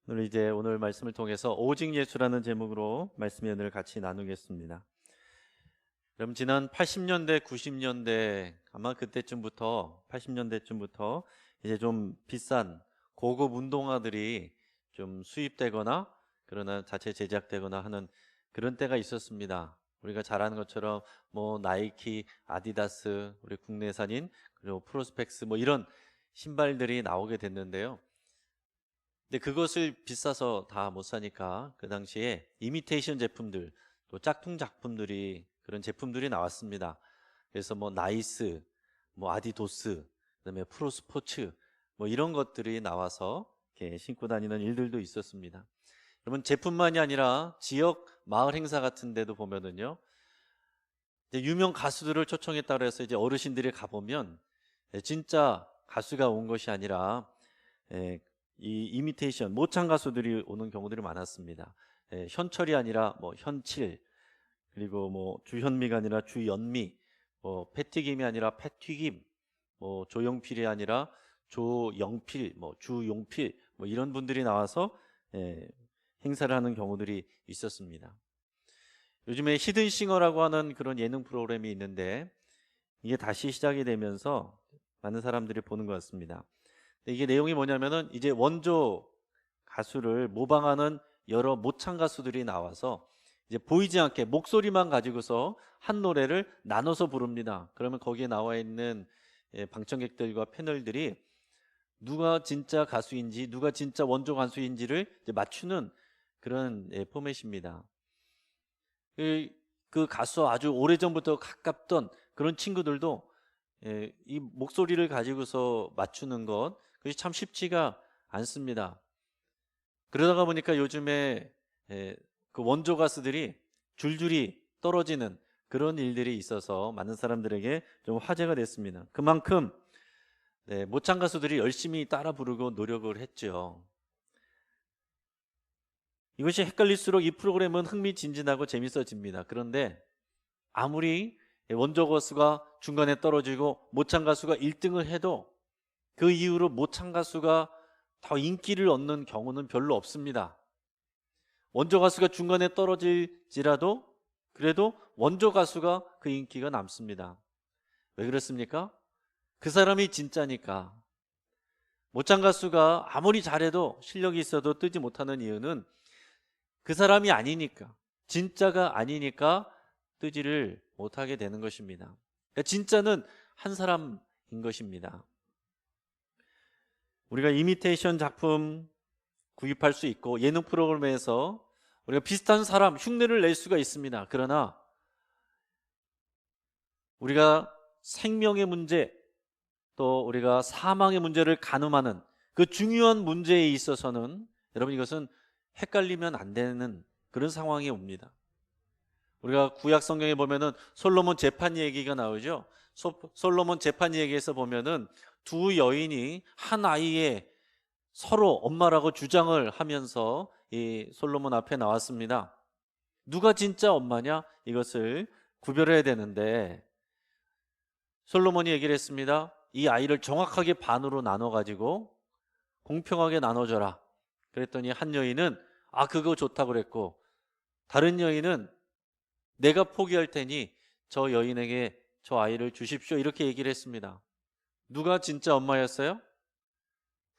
오늘 말씀을 통해서 오직 예수라는 제목으로 말씀의 은혜를 같이 나누겠습니다. 여러분, 지난 80년대, 90년대 아마 그때쯤부터 80년대쯤부터 이제 좀 비싼 고급 운동화들이 좀 수입되거나 그러나 자체 제작되거나 하는 그런 때가 있었습니다. 우리가 잘 아는 것처럼 뭐 나이키, 아디다스, 우리 국내산인 그리고 프로스펙스 뭐 이런 신발들이 나오게 됐는데요. 근데 그것을 비싸서 다 못 사니까 그 당시에 이미테이션 제품들, 또 짝퉁 작품들이 그런 제품들이 나왔습니다. 그래서 뭐 나이스, 뭐 아디도스, 그다음에 프로스포츠 뭐 이런 것들이 나와서 이렇게 신고 다니는 일들도 있었습니다. 여러분, 제품만이 아니라 지역 마을 행사 같은 데도 보면은요, 이제 유명 가수들을 초청했다고 해서 이제 어르신들이 가보면 진짜 가수가 온 것이 아니라 이 이미테이션 모창 가수들이 오는 경우들이 많았습니다. 현철이 아니라 뭐 현칠, 그리고 뭐 주현미가 아니라 주연미, 뭐 패튀김이 아니라 패튀김, 뭐 조용필이 아니라 조영필, 뭐 주용필, 뭐 이런 분들이 나와서 행사를 하는 경우들이 있었습니다. 요즘에 히든싱어라고 하는 그런 예능 프로그램이 있는데 이게 다시 시작이 되면서 많은 사람들이 보는 것 같습니다. 이게 내용이 뭐냐면은 이제 원조 가수를 모방하는 여러 모창 가수들이 나와서 이제 보이지 않게 목소리만 가지고서 한 노래를 나눠서 부릅니다. 그러면 거기에 나와 있는 방청객들과 패널들이 누가 진짜 가수인지 누가 진짜 원조 가수인지를 이제 맞추는 그런 포맷입니다. 그 가수 아주 오래전부터 가깝던 그런 친구들도 이 목소리를 가지고서 맞추는 것, 그것이 참 쉽지가 않습니다. 그러다가 보니까 요즘에 그 원조 가수들이 줄줄이 떨어지는 그런 일들이 있어서 많은 사람들에게 좀 화제가 됐습니다. 그만큼 모창 가수들이 열심히 따라 부르고 노력을 했죠. 이것이 헷갈릴수록 이 프로그램은 흥미진진하고 재밌어집니다. 그런데 아무리 원조 가수가 중간에 떨어지고 모창 가수가 1등을 해도 그 이후로 모창 가수가 더 인기를 얻는 경우는 별로 없습니다. 원조 가수가 중간에 떨어질지라도 그래도 원조 가수가 그 인기가 남습니다. 왜 그렇습니까? 그 사람이 진짜니까. 모창 가수가 아무리 잘해도 실력이 있어도 뜨지 못하는 이유는 그 사람이 아니니까, 진짜가 아니니까 뜨지를 못하게 되는 것입니다. 그러니까 진짜는 한 사람인 것입니다. 우리가 이미테이션 작품 구입할 수 있고 예능 프로그램에서 우리가 비슷한 사람 흉내를 낼 수가 있습니다. 그러나 우리가 생명의 문제, 또 우리가 사망의 문제를 가늠하는 그 중요한 문제에 있어서는 여러분, 이것은 헷갈리면 안 되는 그런 상황이 옵니다. 우리가 구약 성경에 보면은 솔로몬 재판 얘기가 나오죠. 솔로몬 재판 얘기에서 보면은 두 여인이 한 아이의 서로 엄마라고 주장을 하면서 이 솔로몬 앞에 나왔습니다. 누가 진짜 엄마냐? 이것을 구별해야 되는데 솔로몬이 얘기를 했습니다. 이 아이를 정확하게 반으로 나눠 가지고 공평하게 나눠줘라. 그랬더니 한 여인은 그거 좋다고 그랬고, 다른 여인은 내가 포기할 테니 저 여인에게 저 아이를 주십시오, 이렇게 얘기를 했습니다. 누가 진짜 엄마였어요?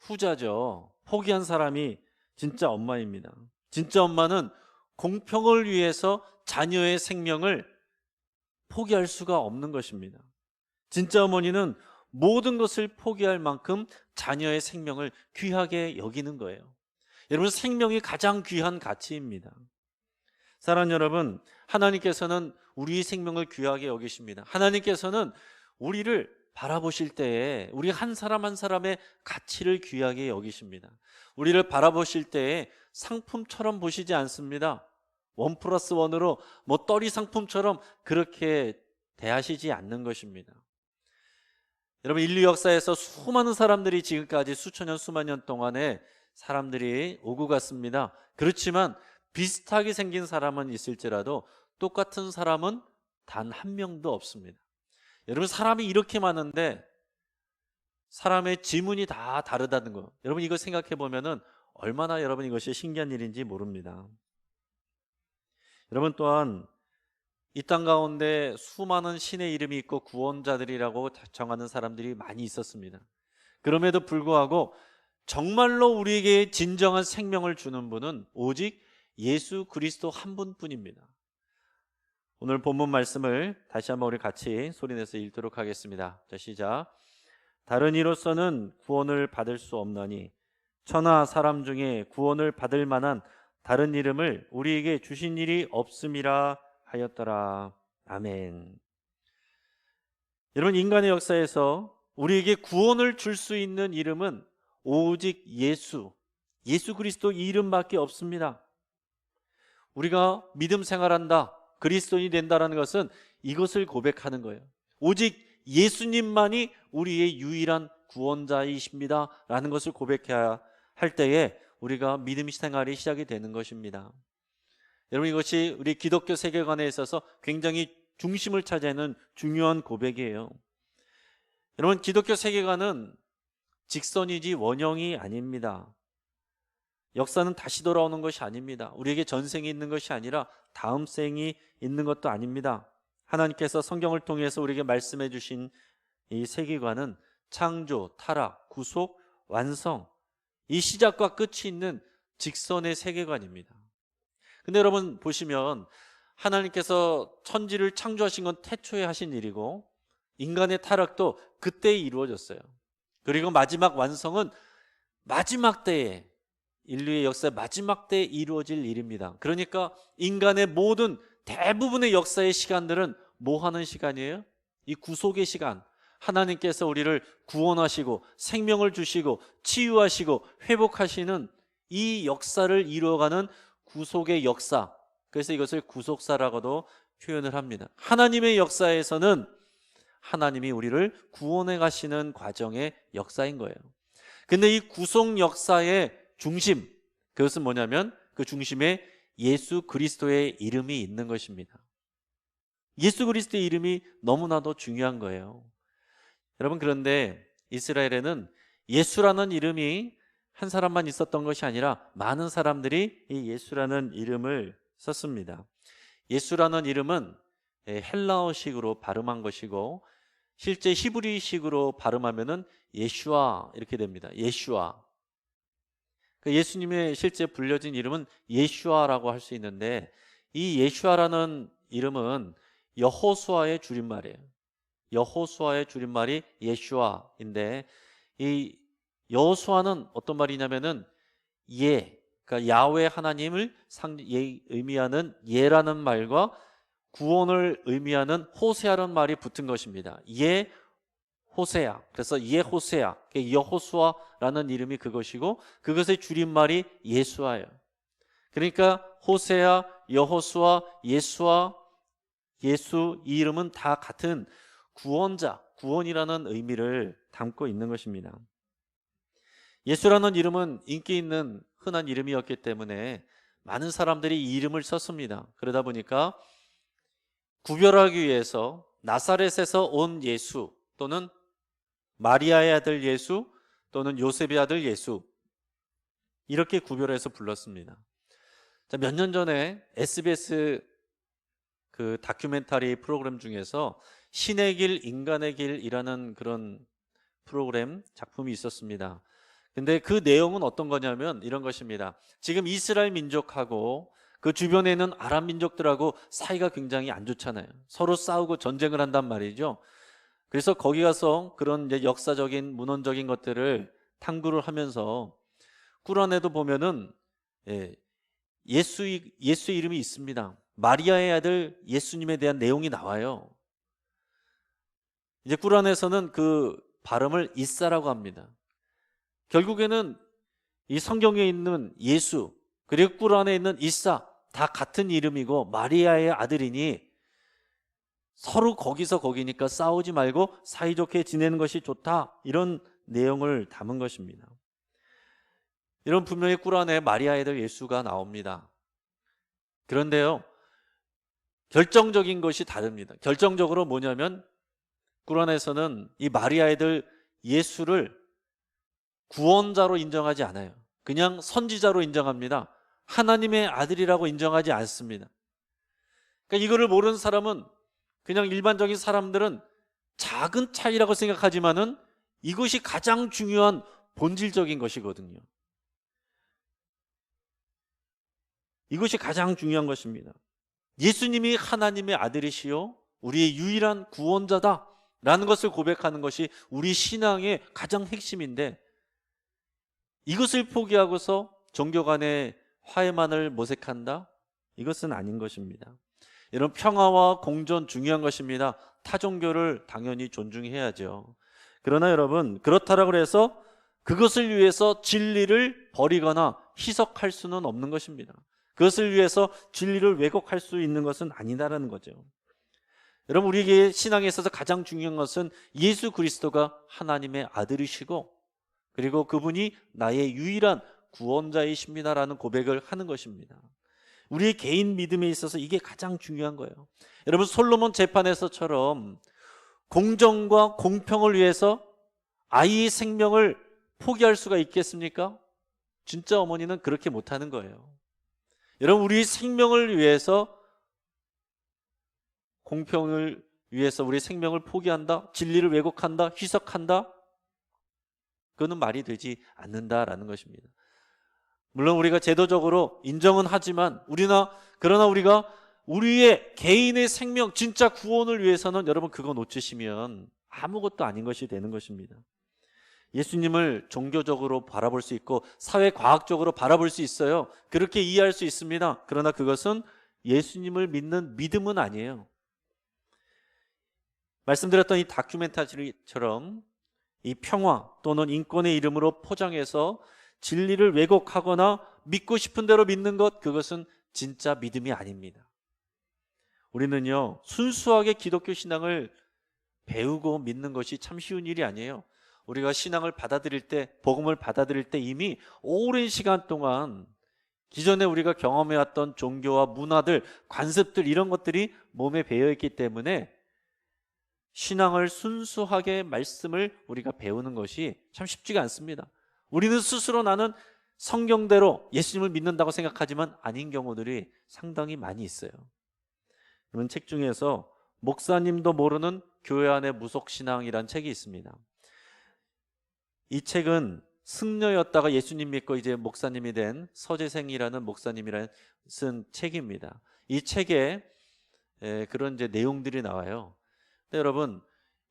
후자죠. 포기한 사람이 진짜 엄마입니다. 진짜 엄마는 공평을 위해서 자녀의 생명을 포기할 수가 없는 것입니다. 진짜 어머니는 모든 것을 포기할 만큼 자녀의 생명을 귀하게 여기는 거예요. 여러분, 생명이 가장 귀한 가치입니다. 사랑하는 여러분, 하나님께서는 우리 생명을 귀하게 여기십니다. 하나님께서는 우리를 바라보실 때에 우리 한 사람 한 사람의 가치를 귀하게 여기십니다. 우리를 바라보실 때에 상품처럼 보시지 않습니다. 1+1으로 뭐 떨이 상품처럼 그렇게 대하시지 않는 것입니다. 여러분, 인류 역사에서 수많은 사람들이 지금까지 수천 년 수만 년 동안에 사람들이 오고 갔습니다. 그렇지만 비슷하게 생긴 사람은 있을지라도 똑같은 사람은 단 한 명도 없습니다. 여러분, 사람이 이렇게 많은데 사람의 지문이 다 다르다는 거, 여러분 이거 생각해 보면은 얼마나 여러분 이것이 신기한 일인지 모릅니다. 여러분 또한 이 땅 가운데 수많은 신의 이름이 있고 구원자들이라고 정하는 사람들이 많이 있었습니다. 그럼에도 불구하고 정말로 우리에게 진정한 생명을 주는 분은 오직 예수 그리스도 한 분뿐입니다. 오늘 본문 말씀을 다시 한번 우리 같이 소리내서 읽도록 하겠습니다. 자, 시작. 다른 이로서는 구원을 받을 수 없나니 천하 사람 중에 구원을 받을 만한 다른 이름을 우리에게 주신 일이 없음이라 하였더라. 아멘. 여러분, 인간의 역사에서 우리에게 구원을 줄 수 있는 이름은 오직 예수 그리스도 이 이름밖에 없습니다. 우리가 믿음 생활한다, 그리스도인이 된다는 것은 이것을 고백하는 거예요. 오직 예수님만이 우리의 유일한 구원자이십니다 라는 것을 고백해야 할 때에 우리가 믿음 생활이 시작이 되는 것입니다. 여러분, 이것이 우리 기독교 세계관에 있어서 굉장히 중심을 차지하는 중요한 고백이에요. 여러분, 기독교 세계관은 직선이지 원형이 아닙니다. 역사는 다시 돌아오는 것이 아닙니다. 우리에게 전생이 있는 것이 아니라 다음 생이 있는 것도 아닙니다. 하나님께서 성경을 통해서 우리에게 말씀해 주신 이 세계관은 창조, 타락, 구속, 완성, 이 시작과 끝이 있는 직선의 세계관입니다. 근데 여러분 보시면 하나님께서 천지를 창조하신 건 태초에 하신 일이고 인간의 타락도 그때 이루어졌어요. 그리고 마지막 완성은 마지막 때에, 인류의 역사의 마지막 때에 이루어질 일입니다. 그러니까 인간의 모든 대부분의 역사의 시간들은 뭐 하는 시간이에요? 이 구속의 시간. 하나님께서 우리를 구원하시고 생명을 주시고 치유하시고 회복하시는 이 역사를 이루어가는 구속의 역사. 그래서 이것을 구속사라고도 표현을 합니다. 하나님의 역사에서는 하나님이 우리를 구원해 가시는 과정의 역사인 거예요. 근데 이 구속 역사의 중심, 그것은 뭐냐면 그 중심에 예수 그리스도의 이름이 있는 것입니다. 예수 그리스도의 이름이 너무나도 중요한 거예요. 여러분, 그런데 이스라엘에는 예수라는 이름이 한 사람만 있었던 것이 아니라 많은 사람들이 이 예수라는 이름을 썼습니다. 예수라는 이름은 헬라어식으로 발음한 것이고 실제 히브리식으로 발음하면은 예슈아 이렇게 됩니다. 예슈아. 예수님의 실제 불려진 이름은 예슈아라고 할 수 있는데 이 예슈아라는 이름은 여호수아의 줄임말이에요. 여호수아의 줄임말이 예슈아인데 이 여호수아는 어떤 말이냐면은 그러니까 야훼 하나님을 의미하는 예라는 말과 구원을 의미하는 호세아라는 말이 붙은 것입니다. 호세아. 그래서 호세아, 여호수아라는 이름이 그것이고 그것의 줄임말이 예수아예요. 그러니까 호세아, 여호수아, 예수아, 예수, 이 이름은 다 같은 구원자, 구원이라는 의미를 담고 있는 것입니다. 예수라는 이름은 인기 있는 흔한 이름이었기 때문에 많은 사람들이 이 이름을 썼습니다. 그러다 보니까 구별하기 위해서 나사렛에서 온 예수 또는 마리아의 아들 예수 또는 요셉의 아들 예수 이렇게 구별해서 불렀습니다. 몇 년 전에 SBS 그 다큐멘터리 프로그램 중에서 신의 길, 인간의 길이라는 그런 프로그램 작품이 있었습니다. 근데 그 내용은 어떤 거냐면 이런 것입니다. 지금 이스라엘 민족하고 그 주변에 있는 아랍 민족들하고 사이가 굉장히 안 좋잖아요. 서로 싸우고 전쟁을 한단 말이죠. 그래서 거기 가서 그런 이제 역사적인 문헌적인 것들을 탐구를 하면서 꾸란에도 보면은 예수의 이름이 있습니다. 마리아의 아들 예수님에 대한 내용이 나와요. 이제 꾸란에서는 그 발음을 이사라고 합니다. 결국에는 이 성경에 있는 예수 그리고 꾸란에 있는 이사 다 같은 이름이고 마리아의 아들이니 서로 거기니까 싸우지 말고 사이좋게 지내는 것이 좋다, 이런 내용을 담은 것입니다. 이런 분명히 꾸란에 마리아의 아들 예수가 나옵니다. 그런데요, 결정적인 것이 다릅니다. 결정적으로 뭐냐면 꾸란에서는 이 마리아의 아들 예수를 구원자로 인정하지 않아요. 그냥 선지자로 인정합니다. 하나님의 아들이라고 인정하지 않습니다. 그러니까 이거를 모르는 사람은, 그냥 일반적인 사람들은 작은 차이라고 생각하지만은 이것이 가장 중요한 본질적인 것이거든요. 이것이 가장 중요한 것입니다. 예수님이 하나님의 아들이시요 우리의 유일한 구원자다라는 것을 고백하는 것이 우리 신앙의 가장 핵심인데, 이것을 포기하고서 종교 간의 화해만을 모색한다? 이것은 아닌 것입니다. 이런 평화와 공존 중요한 것입니다. 타 종교를 당연히 존중해야죠. 그러나 여러분, 그렇다라고 해서 그것을 위해서 진리를 버리거나 희석할 수는 없는 것입니다. 그것을 위해서 진리를 왜곡할 수 있는 것은 아니다라는 거죠. 여러분, 우리에게 신앙에 있어서 가장 중요한 것은 예수 그리스도가 하나님의 아들이시고, 그리고 그분이 나의 유일한 구원자이십니다라는 고백을 하는 것입니다. 우리의 개인 믿음에 있어서 이게 가장 중요한 거예요. 여러분, 솔로몬 재판에서처럼 공정과 공평을 위해서 아이의 생명을 포기할 수가 있겠습니까? 진짜 어머니는 그렇게 못하는 거예요. 여러분, 우리 생명을 위해서, 공평을 위해서 우리 생명을 포기한다? 진리를 왜곡한다? 희석한다? 그거는 말이 되지 않는다라는 것입니다. 물론 우리가 제도적으로 인정은 하지만 그러나 우리가 우리의 개인의 생명, 진짜 구원을 위해서는 여러분 그거 놓치시면 아무것도 아닌 것이 되는 것입니다. 예수님을 종교적으로 바라볼 수 있고 사회과학적으로 바라볼 수 있어요. 그렇게 이해할 수 있습니다. 그러나 그것은 예수님을 믿는 믿음은 아니에요. 말씀드렸던 이 다큐멘터리처럼 이 평화 또는 인권의 이름으로 포장해서 진리를 왜곡하거나 믿고 싶은 대로 믿는 것, 그것은 진짜 믿음이 아닙니다. 우리는요, 순수하게 기독교 신앙을 배우고 믿는 것이 참 쉬운 일이 아니에요. 우리가 신앙을 받아들일 때, 복음을 받아들일 때 이미 오랜 시간 동안 기존에 우리가 경험해왔던 종교와 문화들, 관습들, 이런 것들이 몸에 배어있기 때문에 신앙을 순수하게 말씀을 우리가 배우는 것이 참 쉽지가 않습니다. 우리는 스스로 나는 성경대로 예수님을 믿는다고 생각하지만 아닌 경우들이 상당히 많이 있어요. 그런 책 중에서 목사님도 모르는 교회 안의 무속신앙이라는 책이 있습니다. 이 책은 승려였다가 예수님 믿고 이제 목사님이 된 서재생이라는 목사님이라는 쓴 책입니다. 이 책에 그런 이제 내용들이 나와요. 근데 여러분,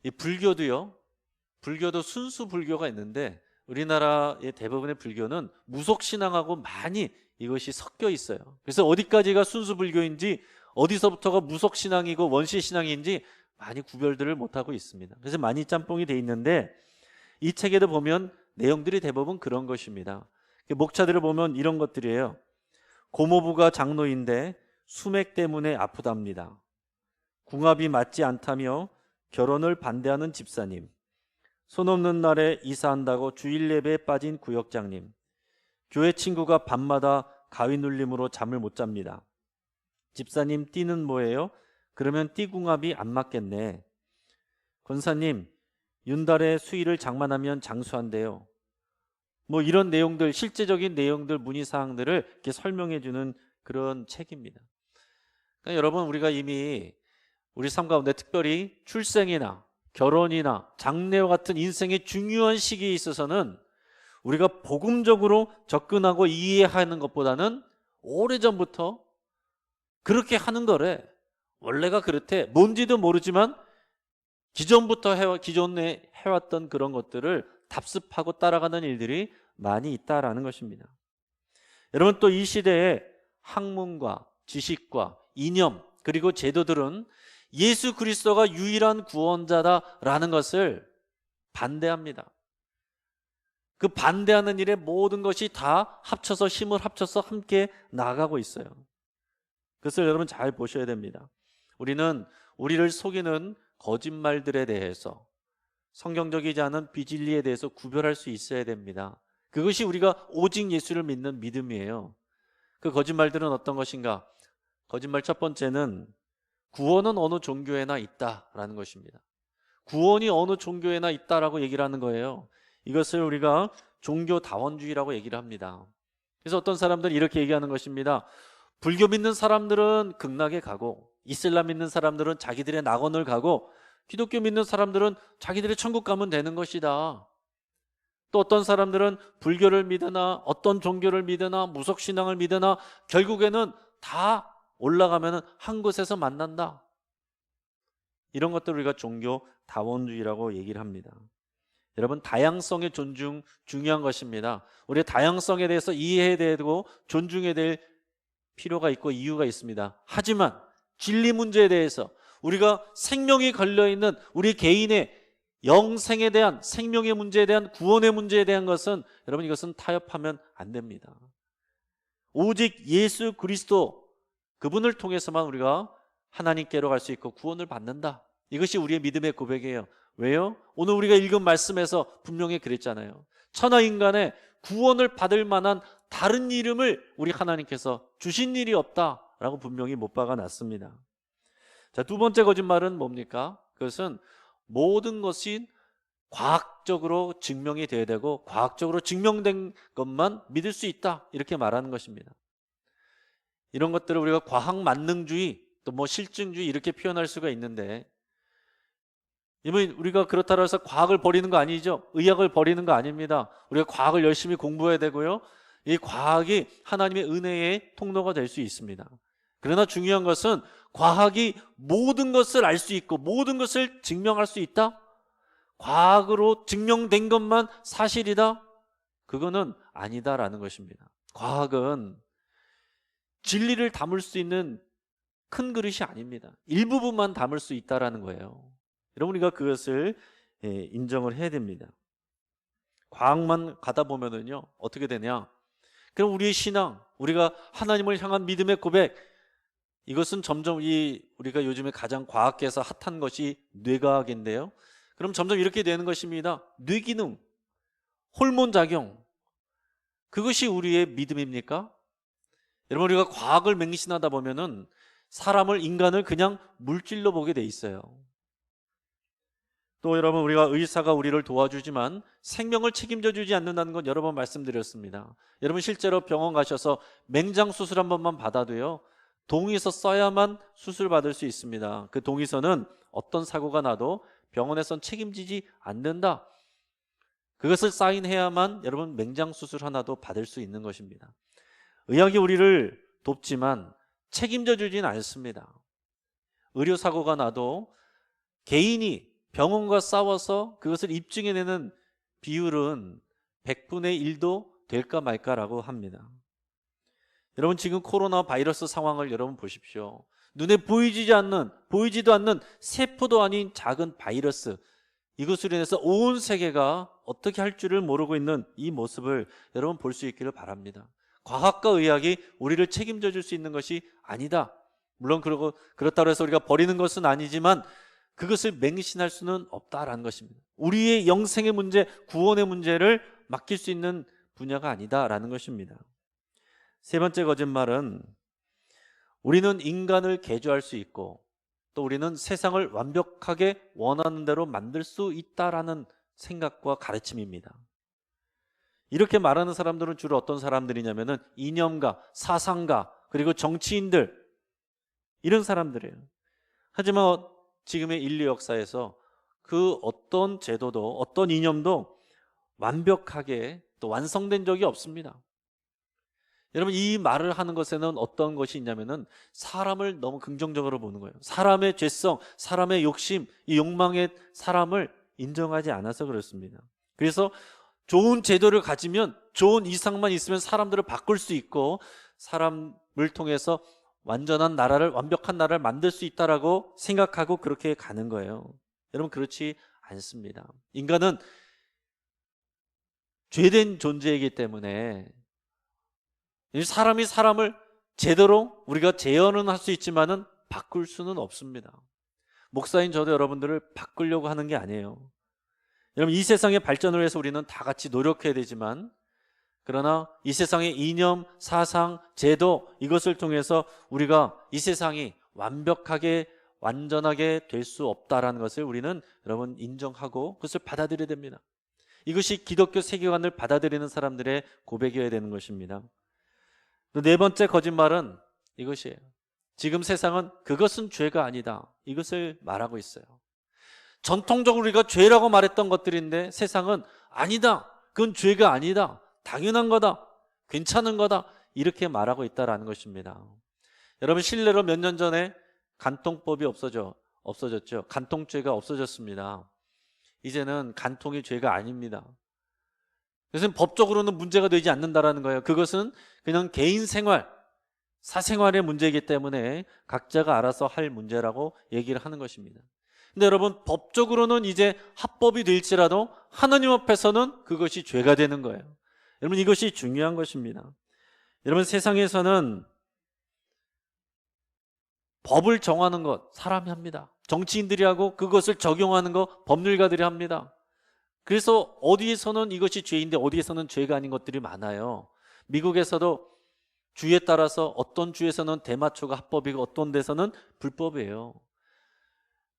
이 불교도 순수 불교가 있는데 우리나라의 대부분의 불교는 무속신앙하고 많이 이것이 섞여 있어요. 그래서 어디까지가 순수 불교인지, 어디서부터가 무속신앙이고 원시신앙인지 많이 구별들을 못하고 있습니다. 그래서 많이 짬뽕이 돼 있는데, 이 책에도 보면 내용들이 대부분 그런 것입니다. 목차들을 보면 이런 것들이에요. 고모부가 장로인데 수맥 때문에 아프답니다. 궁합이 맞지 않다며 결혼을 반대하는 집사님, 손 없는 날에 이사한다고 주일 예배에 빠진 구역장님, 교회 친구가 밤마다 가위 눌림으로 잠을 못 잡니다. 집사님, 띠는 뭐예요? 그러면 띠궁합이 안 맞겠네. 권사님, 윤달에 수의를 장만하면 장수한대요. 뭐 이런 내용들, 실제적인 내용들, 문의사항들을 이렇게 설명해 주는 그런 책입니다. 그러니까 여러분, 우리가 이미 우리 삶 가운데 특별히 출생이나 결혼이나 장래와 같은 인생의 중요한 시기에 있어서는 우리가 복음적으로 접근하고 이해하는 것보다는 오래전부터 그렇게 하는 거래, 원래가 그렇대, 뭔지도 모르지만 기존에 해왔던 그런 것들을 답습하고 따라가는 일들이 많이 있다라는 것입니다. 여러분, 또 이 시대에 학문과 지식과 이념 그리고 제도들은 예수 그리스도가 유일한 구원자다라는 것을 반대합니다. 그 반대하는 일에 모든 것이 다 합쳐서, 힘을 합쳐서 함께 나아가고 있어요. 그것을 여러분 잘 보셔야 됩니다. 우리는 우리를 속이는 거짓말들에 대해서, 성경적이지 않은 비진리에 대해서 구별할 수 있어야 됩니다. 그것이 우리가 오직 예수를 믿는 믿음이에요. 그 거짓말들은 어떤 것인가? 거짓말 첫 번째는 구원은 어느 종교에나 있다라는 것입니다. 구원이 어느 종교에나 있다라고 얘기를 하는 거예요. 이것을 우리가 종교다원주의라고 얘기를 합니다. 그래서 어떤 사람들은 이렇게 얘기하는 것입니다. 불교 믿는 사람들은 극락에 가고, 이슬람 믿는 사람들은 자기들의 낙원을 가고, 기독교 믿는 사람들은 자기들의 천국 가면 되는 것이다. 또 어떤 사람들은 불교를 믿으나 어떤 종교를 믿으나 무속신앙을 믿으나 결국에는 다 올라가면 한 곳에서 만난다. 이런 것들을 우리가 종교다원주의라고 얘기를 합니다. 여러분, 다양성의 존중 중요한 것입니다. 우리의 다양성에 대해서 이해해야 되고 존중해야 될 필요가 있고 이유가 있습니다. 하지만 진리 문제에 대해서, 우리가 생명이 걸려있는 우리 개인의 영생에 대한, 생명의 문제에 대한, 구원의 문제에 대한 것은, 여러분, 이것은 타협하면 안 됩니다. 오직 예수 그리스도, 그분을 통해서만 우리가 하나님께로 갈 수 있고 구원을 받는다. 이것이 우리의 믿음의 고백이에요. 왜요? 오늘 우리가 읽은 말씀에서 분명히 그랬잖아요. 천하인간의 구원을 받을 만한 다른 이름을 우리 하나님께서 주신 일이 없다라고 분명히 못 박아놨습니다. 자, 두 번째 거짓말은 뭡니까? 그것은 모든 것이 과학적으로 증명이 돼야 되고 과학적으로 증명된 것만 믿을 수 있다, 이렇게 말하는 것입니다. 이런 것들을 우리가 과학 만능주의, 또 뭐 실증주의 이렇게 표현할 수가 있는데, 우리가 그렇다고 해서 과학을 버리는 거 아니죠. 의학을 버리는 거 아닙니다. 우리가 과학을 열심히 공부해야 되고요, 이 과학이 하나님의 은혜의 통로가 될 수 있습니다. 그러나 중요한 것은 과학이 모든 것을 알 수 있고 모든 것을 증명할 수 있다? 과학으로 증명된 것만 사실이다? 그거는 아니다라는 것입니다. 과학은 진리를 담을 수 있는 큰 그릇이 아닙니다. 일부분만 담을 수 있다라는 거예요. 여러분, 우리가 그것을 인정을 해야 됩니다. 과학만 가다 보면은요, 어떻게 되냐? 그럼 우리의 신앙, 우리가 하나님을 향한 믿음의 고백, 이것은 점점 우리가 요즘에 가장 과학계에서 핫한 것이 뇌과학인데요. 그럼 점점 이렇게 되는 것입니다. 뇌기능, 호르몬작용, 그것이 우리의 믿음입니까? 여러분, 우리가 과학을 맹신하다 보면은 인간을 그냥 물질로 보게 돼 있어요. 또 여러분, 우리가 의사가 우리를 도와주지만 생명을 책임져 주지 않는다는 건 여러 번 말씀드렸습니다. 여러분, 실제로 병원 가셔서 맹장 수술 한 번만 받아도요, 동의서 써야만 수술 받을 수 있습니다. 그 동의서는 어떤 사고가 나도 병원에선 책임지지 않는다, 그것을 사인해야만 여러분 맹장 수술 하나도 받을 수 있는 것입니다. 의학이 우리를 돕지만 책임져 주진 않습니다. 의료사고가 나도 개인이 병원과 싸워서 그것을 입증해내는 비율은 100분의 1도 될까 말까라고 합니다. 여러분, 지금 코로나 바이러스 상황을 여러분 보십시오. 눈에 보이지도 않는 세포도 아닌 작은 바이러스, 이것으로 인해서 온 세계가 어떻게 할 줄을 모르고 있는 이 모습을 여러분 볼 수 있기를 바랍니다. 과학과 의학이 우리를 책임져 줄 수 있는 것이 아니다. 물론 그렇다고 해서 우리가 버리는 것은 아니지만 그것을 맹신할 수는 없다라는 것입니다. 우리의 영생의 문제, 구원의 문제를 맡길 수 있는 분야가 아니다라는 것입니다. 세 번째 거짓말은, 우리는 인간을 개조할 수 있고 또 우리는 세상을 완벽하게 원하는 대로 만들 수 있다라는 생각과 가르침입니다. 이렇게 말하는 사람들은 주로 어떤 사람들이냐면은 이념가, 사상가, 그리고 정치인들, 이런 사람들이에요. 하지만 지금의 인류 역사에서 그 어떤 제도도 어떤 이념도 완벽하게 또 완성된 적이 없습니다. 여러분, 이 말을 하는 것에는 어떤 것이 있냐면은 사람을 너무 긍정적으로 보는 거예요. 사람의 죄성, 사람의 욕심, 이 욕망의 사람을 인정하지 않아서 그렇습니다. 그래서 좋은 제도를 가지면, 좋은 이상만 있으면 사람들을 바꿀 수 있고 사람을 통해서 완전한 나라를, 완벽한 나라를 만들 수 있다라고 생각하고 그렇게 가는 거예요. 여러분, 그렇지 않습니다. 인간은 죄된 존재이기 때문에 사람이 사람을 제대로 우리가 재현은 할 수 있지만은 바꿀 수는 없습니다. 목사인 저도 여러분들을 바꾸려고 하는 게 아니에요. 여러분, 이 세상의 발전을 위해서 우리는 다 같이 노력해야 되지만, 그러나 이 세상의 이념, 사상, 제도, 이것을 통해서 우리가 이 세상이 완벽하게, 완전하게 될 수 없다라는 것을 우리는 여러분 인정하고 그것을 받아들여야 됩니다. 이것이 기독교 세계관을 받아들이는 사람들의 고백이어야 되는 것입니다. 또 네 번째 거짓말은 이것이에요. 지금 세상은 그것은 죄가 아니다, 이것을 말하고 있어요. 전통적으로 우리가 죄라고 말했던 것들인데 세상은 아니다, 그건 죄가 아니다, 당연한 거다, 괜찮은 거다, 이렇게 말하고 있다는 것입니다. 여러분, 실례로 몇 년 전에 간통법이 없어졌죠. 간통죄가 없어졌습니다. 이제는 간통이 죄가 아닙니다. 그래서 법적으로는 문제가 되지 않는다는 거예요. 그것은 그냥 개인 생활, 사생활의 문제이기 때문에 각자가 알아서 할 문제라고 얘기를 하는 것입니다. 근데 여러분, 법적으로는 이제 합법이 될지라도 하나님 앞에서는 그것이 죄가 되는 거예요. 여러분, 이것이 중요한 것입니다. 여러분, 세상에서는 법을 정하는 것 사람이 합니다. 정치인들이 하고 그것을 적용하는 것 법률가들이 합니다. 그래서 어디에서는 이것이 죄인데 어디에서는 죄가 아닌 것들이 많아요. 미국에서도 주에 따라서 어떤 주에서는 대마초가 합법이고 어떤 데서는 불법이에요.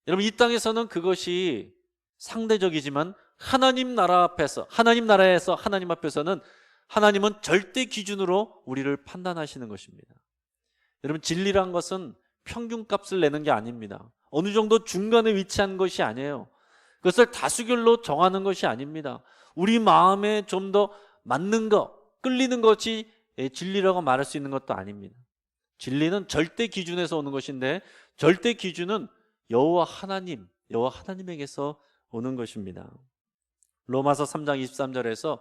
여러분, 이 땅에서는 그것이 상대적이지만 하나님 나라 앞에서, 하나님 나라에서 하나님 앞에서는 하나님은 절대 기준으로 우리를 판단하시는 것입니다. 여러분, 진리란 것은 평균값을 내는 게 아닙니다. 어느 정도 중간에 위치한 것이 아니에요. 그것을 다수결로 정하는 것이 아닙니다. 우리 마음에 좀 더 맞는 것, 끌리는 것이 진리라고 말할 수 있는 것도 아닙니다. 진리는 절대 기준에서 오는 것인데 절대 기준은 여호와 하나님에게서 오는 것입니다. 로마서 3장 23절에서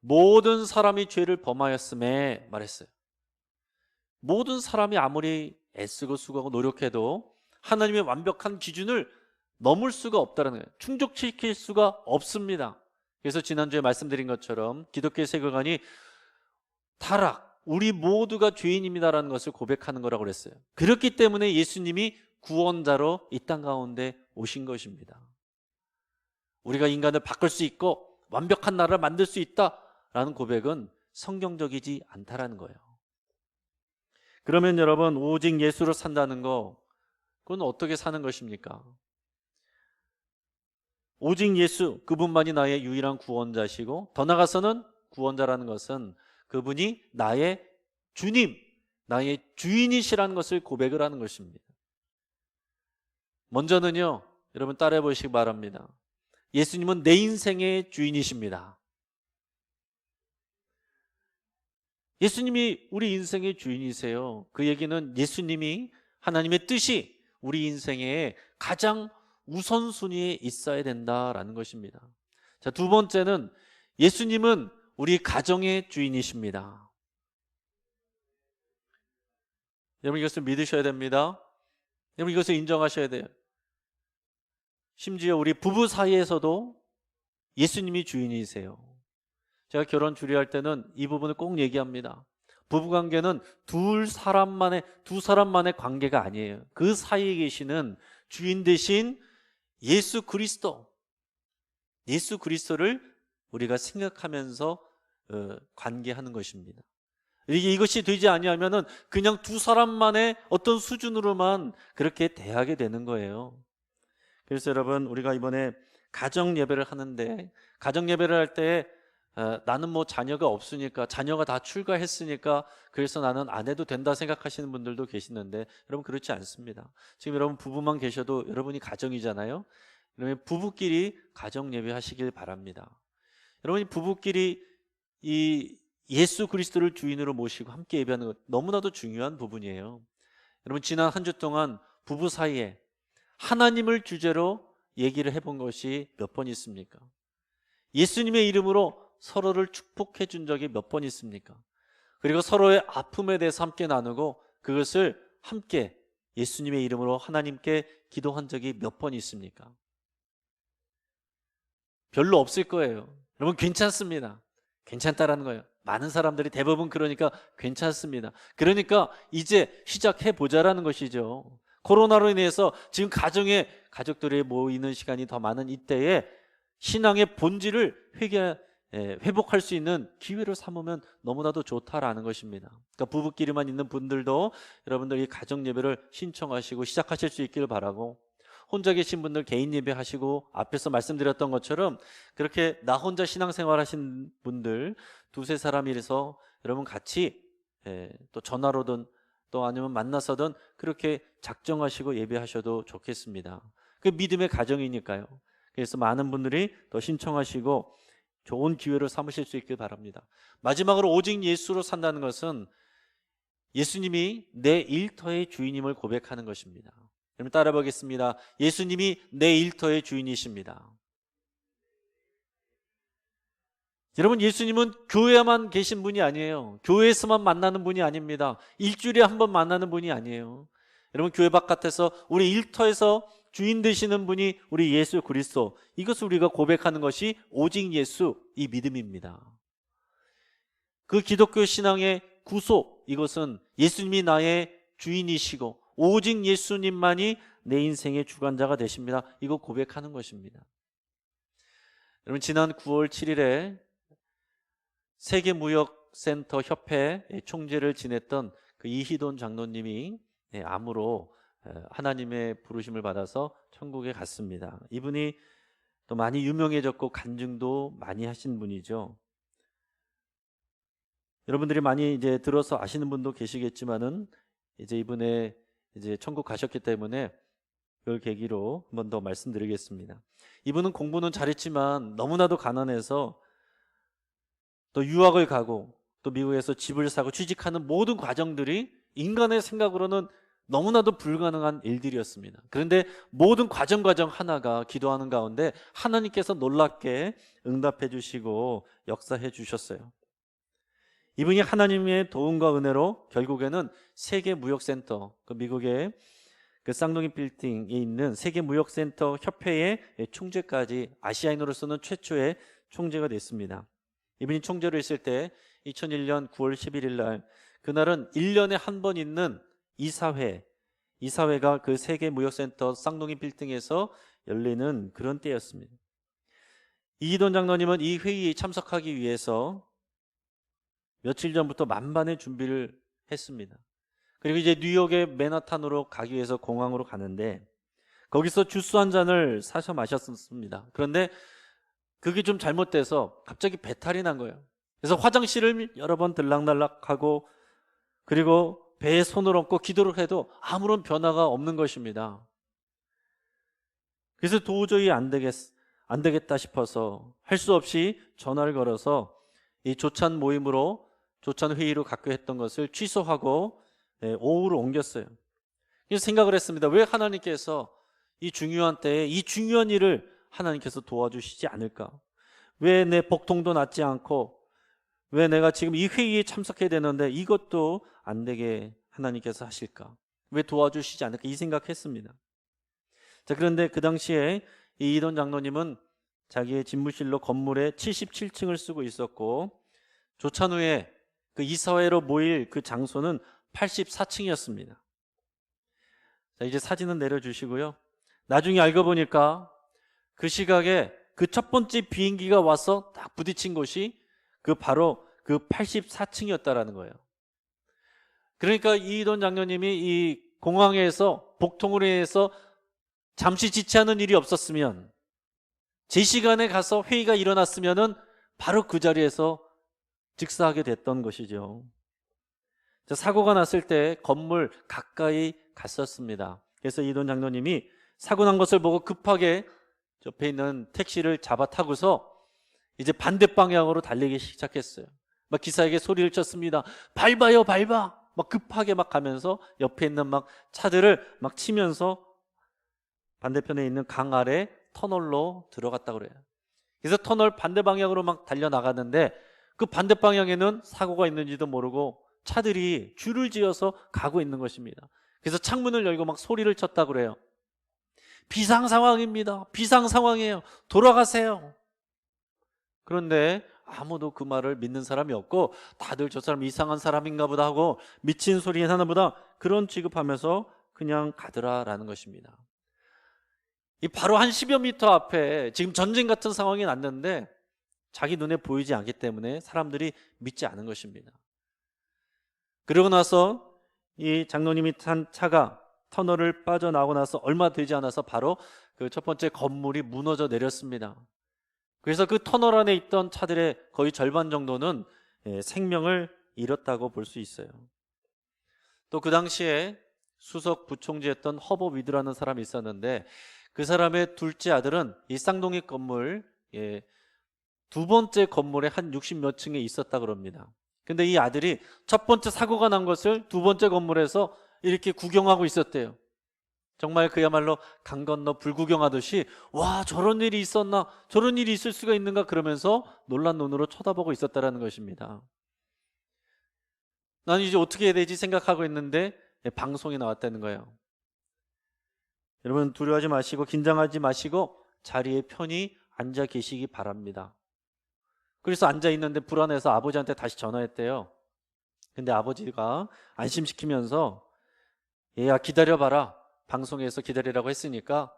모든 사람이 죄를 범하였음에 말했어요. 모든 사람이 아무리 애쓰고 수고하고 노력해도 하나님의 완벽한 기준을 넘을 수가 없다는 거예요. 충족시킬 수가 없습니다. 그래서 지난주에 말씀드린 것처럼 기독교의 세계관이 타락, 우리 모두가 죄인입니다라는 것을 고백하는 거라고 그랬어요. 그렇기 때문에 예수님이 구원자로 이 땅 가운데 오신 것입니다. 우리가 인간을 바꿀 수 있고 완벽한 나라를 만들 수 있다라는 고백은 성경적이지 않다라는 거예요. 그러면 여러분, 오직 예수로 산다는 거, 그건 어떻게 사는 것입니까? 오직 예수, 그분만이 나의 유일한 구원자시고 더 나아가서는 구원자라는 것은 그분이 나의 주님, 나의 주인이시라는 것을 고백을 하는 것입니다. 먼저는요, 여러분 따라해 보시기 바랍니다. 예수님은 내 인생의 주인이십니다. 예수님이 우리 인생의 주인이세요. 그 얘기는 예수님이, 하나님의 뜻이 우리 인생에 가장 우선순위에 있어야 된다라는 것입니다. 자, 두 번째는 예수님은 우리 가정의 주인이십니다. 여러분, 이것을 믿으셔야 됩니다. 여러분, 이것을 인정하셔야 돼요. 심지어 우리 부부 사이에서도 예수님이 주인이세요. 제가 결혼 주례할 때는 이 부분을 꼭 얘기합니다. 부부관계는 두 사람만의 관계가 아니에요. 그 사이에 계시는 주인 대신 예수 그리스도를 우리가 생각하면서 관계하는 것입니다. 이것이 되지 아니하면은 그냥 두 사람만의 어떤 수준으로만 그렇게 대하게 되는 거예요. 그래서 여러분, 우리가 이번에 가정 예배를 하는데, 가정 예배를 할 때 나는 뭐 자녀가 없으니까, 자녀가 다 출가했으니까 그래서 나는 안 해도 된다 생각하시는 분들도 계시는데, 여러분 그렇지 않습니다. 지금 여러분 부부만 계셔도 여러분이 가정이잖아요. 그러면 부부끼리 가정 예배 하시길 바랍니다. 여러분이 부부끼리 이 예수 그리스도를 주인으로 모시고 함께 예배하는 것 너무나도 중요한 부분이에요. 여러분, 지난 한 주 동안 부부 사이에 하나님을 주제로 얘기를 해본 것이 몇 번 있습니까? 예수님의 이름으로 서로를 축복해 준 적이 몇 번 있습니까? 그리고 서로의 아픔에 대해서 함께 나누고 그것을 함께 예수님의 이름으로 하나님께 기도한 적이 몇 번 있습니까? 별로 없을 거예요. 여러분, 괜찮습니다. 괜찮다라는 거예요. 많은 사람들이 대부분 그러니까 괜찮습니다. 그러니까 이제 시작해보자라는 것이죠. 코로나로 인해서 지금 가족들이 모이는 시간이 더 많은 이때에 신앙의 본질을 회복할 수 있는 기회를 삼으면 너무나도 좋다라는 것입니다. 그러니까 부부끼리만 있는 분들도 여러분들 이 가정 예배를 신청하시고 시작하실 수 있기를 바라고, 혼자 계신 분들 개인 예배 하시고 앞에서 말씀드렸던 것처럼 그렇게 나 혼자 신앙생활 하신 분들 두세 사람이서 여러분 같이 또 전화로든 또 아니면 만나서든 그렇게 작정하시고 예배하셔도 좋겠습니다. 그 믿음의 가정이니까요. 그래서 많은 분들이 더 신청하시고 좋은 기회로 삼으실 수 있길 바랍니다. 마지막으로 오직 예수로 산다는 것은 예수님이 내 일터의 주인임을 고백하는 것입니다. 여러분 따라 보겠습니다. 예수님이 내 일터의 주인이십니다. 여러분 예수님은 교회에만 계신 분이 아니에요. 교회에서만 만나는 분이 아닙니다. 일주일에 한 번 만나는 분이 아니에요. 여러분 교회 바깥에서 우리 일터에서 주인 되시는 분이 우리 예수 그리스도, 이것을 우리가 고백하는 것이 오직 예수, 이 믿음입니다. 그 기독교 신앙의 구속, 이것은 예수님이 나의 주인이시고 오직 예수님만이 내 인생의 주관자가 되십니다. 이거 고백하는 것입니다. 여러분 지난 9월 7일에 세계무역센터 협회 총재를 지냈던 그 이희돈 장로님이 암으로 하나님의 부르심을 받아서 천국에 갔습니다. 이분이 또 많이 유명해졌고 간증도 많이 하신 분이죠. 여러분들이 많이 이제 들어서 아시는 분도 계시겠지만은 이제 이분의 이제 천국 가셨기 때문에 그걸 계기로 한 번 더 말씀드리겠습니다. 이분은 공부는 잘했지만 너무나도 가난해서 또 유학을 가고 또 미국에서 집을 사고 취직하는 모든 과정들이 인간의 생각으로는 너무나도 불가능한 일들이었습니다. 그런데 모든 과정 하나가 기도하는 가운데 하나님께서 놀랍게 응답해 주시고 역사해 주셨어요. 이분이 하나님의 도움과 은혜로 결국에는 세계무역센터, 그 미국의 그 쌍둥이 빌딩에 있는 세계무역센터 협회의 총재까지, 아시아인으로서는 최초의 총재가 됐습니다. 이분이 총재로 있을 때 2001년 9월 11일 날, 그날은 1년에 한 번 있는 이사회가 그 세계무역센터 쌍둥이 빌딩에서 열리는 그런 때였습니다. 이희돈 장로님은 이 회의에 참석하기 위해서 며칠 전부터 만반의 준비를 했습니다. 그리고 이제 뉴욕의 맨하탄으로 가기 위해서 공항으로 가는데 거기서 주스 한 잔을 사서 마셨습니다. 그런데 그게 좀 잘못돼서 갑자기 배탈이 난 거예요. 그래서 화장실을 여러 번 들락날락하고 그리고 배에 손을 얹고 기도를 해도 아무런 변화가 없는 것입니다. 그래서 도저히 안 되겠다 싶어서 할 수 없이 전화를 걸어서 이 조찬 모임으로, 조찬 회의로 갖고 했던 것을 취소하고 오후로 옮겼어요. 그래서 생각을 했습니다. 왜 하나님께서 이 중요한 때에 이 중요한 일을 하나님께서 도와주시지 않을까? 왜 내 복통도 낫지 않고 왜 내가 지금 이 회의에 참석해야 되는데 이것도 안 되게 하나님께서 하실까? 왜 도와주시지 않을까? 이 생각했습니다. 자, 그런데 그 당시에 이 이돈 장로님은 자기의 집무실로 건물에 77층을 쓰고 있었고 조찬 후에 그 이사회로 모일 그 장소는 84층이었습니다. 자, 이제 사진은 내려주시고요. 나중에 알고 보니까 그 시각에 그 첫 번째 비행기가 와서 딱 부딪힌 곳이 그 바로 그 84층이었다라는 거예요. 그러니까 이희돈 장로님이 이 공항에서 복통으로 인해서 잠시 지체하는 일이 없었으면, 제 시간에 가서 회의가 일어났으면은 바로 그 자리에서 즉사하게 됐던 것이죠. 사고가 났을 때 건물 가까이 갔었습니다. 그래서 이희돈 장로님이 사고 난 것을 보고 급하게 옆에 있는 택시를 잡아 타고서 이제 반대 방향으로 달리기 시작했어요. 막 기사에게 소리를 쳤습니다. 밟아요, 밟아. 막 급하게 막 가면서 옆에 있는 막 차들을 막 치면서 반대편에 있는 강 아래 터널로 들어갔다고 그래요. 그래서 터널 반대 방향으로 막 달려나갔는데 그 반대 방향에는 사고가 있는지도 모르고 차들이 줄을 지어서 가고 있는 것입니다. 그래서 창문을 열고 막 소리를 쳤다고 그래요. 비상 상황입니다. 비상 상황이에요. 돌아가세요. 그런데 아무도 그 말을 믿는 사람이 없고 다들 저 사람 이상한 사람인가 보다 하고 미친 소리 하나 보다 그런 취급하면서 그냥 가더라라는 것입니다. 이 바로 한 10여 미터 앞에 지금 전쟁 같은 상황이 났는데 자기 눈에 보이지 않기 때문에 사람들이 믿지 않은 것입니다. 그러고 나서 이 장로님이 탄 차가 터널을 빠져나오고 나서 얼마 되지 않아서 바로 그 첫 번째 건물이 무너져 내렸습니다. 그래서 그 터널 안에 있던 차들의 거의 절반 정도는 생명을 잃었다고 볼 수 있어요. 또 그 당시에 수석 부총재였던 허버 위드라는 사람이 있었는데, 그 사람의 둘째 아들은 이 쌍둥이 건물 두 번째 건물에 한 60몇 층에 있었다 그럽니다. 근데 이 아들이 첫 번째 사고가 난 것을 두 번째 건물에서 이렇게 구경하고 있었대요. 정말 그야말로 강 건너 불구경하듯이, 와, 저런 일이 있었나, 저런 일이 있을 수가 있는가, 그러면서 놀란 눈으로 쳐다보고 있었다는 것입니다. 나는 이제 어떻게 해야 되지 생각하고 있는데 방송에 나왔다는 거예요. 여러분, 두려워하지 마시고 긴장하지 마시고 자리에 편히 앉아 계시기 바랍니다. 그래서 앉아 있는데 불안해서 아버지한테 다시 전화했대요. 근데 아버지가 안심시키면서, 얘야 기다려봐라, 방송에서 기다리라고 했으니까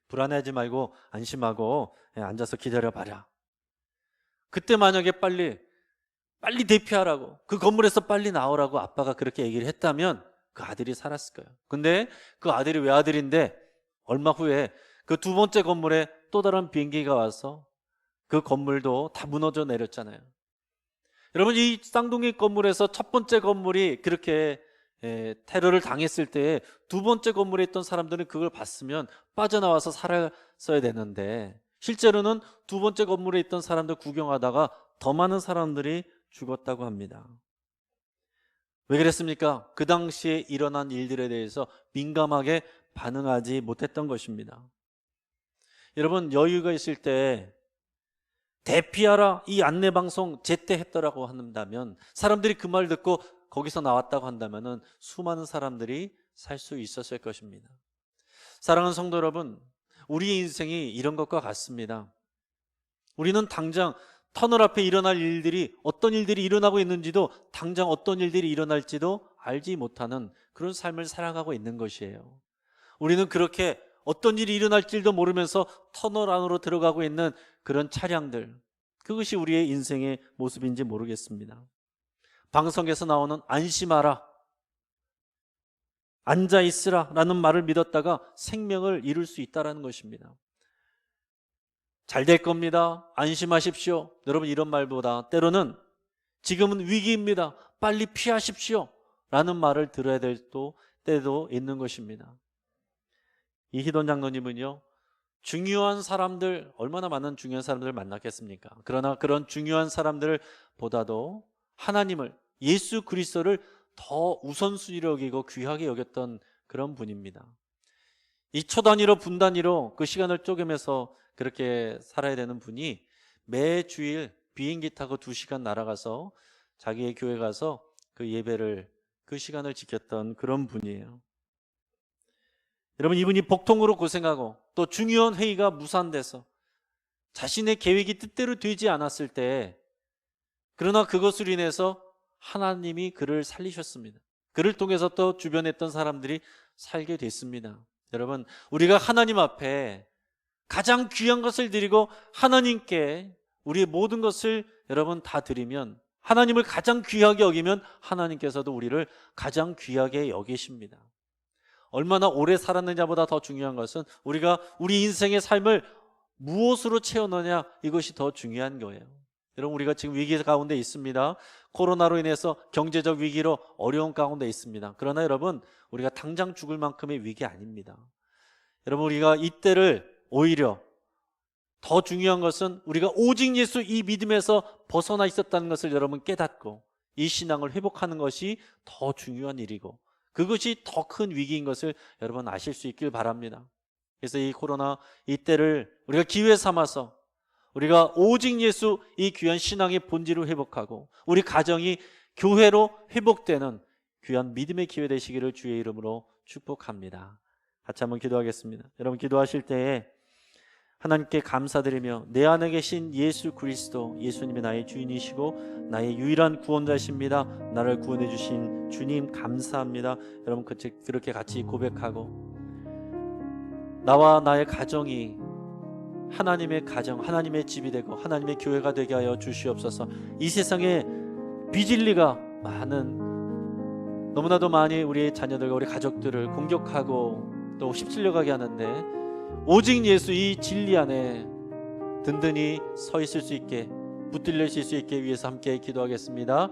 불안해하지 말고 안심하고 앉아서 기다려봐라. 그때 만약에 빨리 대피하라고, 그 건물에서 빨리 나오라고 아빠가 그렇게 얘기를 했다면 그 아들이 살았을 거예요. 근데 그 아들이 외아들인데 얼마 후에 그 두 번째 건물에 또 다른 비행기가 와서 그 건물도 다 무너져 내렸잖아요. 여러분, 이 쌍둥이 건물에서 첫 번째 건물이 그렇게 테러를 당했을 때 두 번째 건물에 있던 사람들은 그걸 봤으면 빠져나와서 살았어야 되는데, 실제로는 두 번째 건물에 있던 사람들 구경하다가 더 많은 사람들이 죽었다고 합니다. 왜 그랬습니까? 그 당시에 일어난 일들에 대해서 민감하게 반응하지 못했던 것입니다. 여러분, 여유가 있을 때 대피하라, 이 안내방송 제때 했더라고 한다면, 사람들이 그 말 듣고 거기서 나왔다고 한다면 수많은 사람들이 살 수 있었을 것입니다. 사랑하는 성도 여러분, 우리의 인생이 이런 것과 같습니다. 우리는 당장 터널 앞에 일어날 일들이, 어떤 일들이 일어나고 있는지도, 당장 어떤 일들이 일어날지도 알지 못하는 그런 삶을 살아가고 있는 것이에요. 우리는 그렇게 어떤 일이 일어날지도 모르면서 터널 안으로 들어가고 있는 그런 차량들, 그것이 우리의 인생의 모습인지 모르겠습니다. 방송에서 나오는 안심하라, 앉아있으라 라는 말을 믿었다가 생명을 잃을 수 있다는 것입니다. 잘 될 겁니다, 안심하십시오, 여러분, 이런 말보다 때로는 지금은 위기입니다, 빨리 피하십시오 라는 말을 들어야 될 때도 있는 것입니다. 이희돈 장로님은요, 중요한 사람들, 얼마나 많은 중요한 사람들을 만났겠습니까? 그러나 그런 중요한 사람들보다도 하나님을, 예수 그리스도를 더 우선순위로 여기고 귀하게 여겼던 그런 분입니다. 이 초 단위로 분 단위로 그 시간을 쪼개면서 그렇게 살아야 되는 분이 매 주일 비행기 타고 2시간 날아가서 자기의 교회 가서 그 예배를, 그 시간을 지켰던 그런 분이에요. 여러분, 이분이 복통으로 고생하고 또 중요한 회의가 무산돼서 자신의 계획이 뜻대로 되지 않았을 때, 그러나 그것으로 인해서 하나님이 그를 살리셨습니다. 그를 통해서 또 주변에 있던 사람들이 살게 됐습니다. 여러분, 우리가 하나님 앞에 가장 귀한 것을 드리고 하나님께 우리의 모든 것을 여러분 다 드리면, 하나님을 가장 귀하게 여기면 하나님께서도 우리를 가장 귀하게 여기십니다. 얼마나 오래 살았느냐보다 더 중요한 것은 우리가 우리 인생의 삶을 무엇으로 채우느냐, 이것이 더 중요한 거예요. 여러분, 우리가 지금 위기 가운데 있습니다. 코로나로 인해서 경제적 위기로 어려운 가운데 있습니다. 그러나 여러분, 우리가 당장 죽을 만큼의 위기 아닙니다. 여러분, 우리가 이때를 오히려 더 중요한 것은 우리가 오직 예수, 이 믿음에서 벗어나 있었다는 것을 여러분 깨닫고 이 신앙을 회복하는 것이 더 중요한 일이고, 그것이 더 큰 위기인 것을 여러분 아실 수 있길 바랍니다. 그래서 이 코로나 이때를 우리가 기회 삼아서 우리가 오직 예수, 이 귀한 신앙의 본질을 회복하고 우리 가정이 교회로 회복되는 귀한 믿음의 기회 되시기를 주의 이름으로 축복합니다. 같이 한번 기도하겠습니다. 여러분, 기도하실 때에 하나님께 감사드리며 내 안에 계신 예수 그리스도, 예수님이 나의 주인이시고 나의 유일한 구원자십니다. 나를 구원해 주신 주님 감사합니다. 여러분, 그렇게 같이 고백하고 나와 나의 가정이 하나님의 가정, 하나님의 집이 되고 하나님의 교회가 되게 하여 주시옵소서. 이 세상에 비진리가 많은 너무나도 많이 우리 자녀들과 우리 가족들을 공격하고 또 휩쓸려 가게 하는데 오직 예수 이 진리 안에 든든히 서 있을 수 있게 붙들려 있을 수 있게 위해서 함께 기도하겠습니다.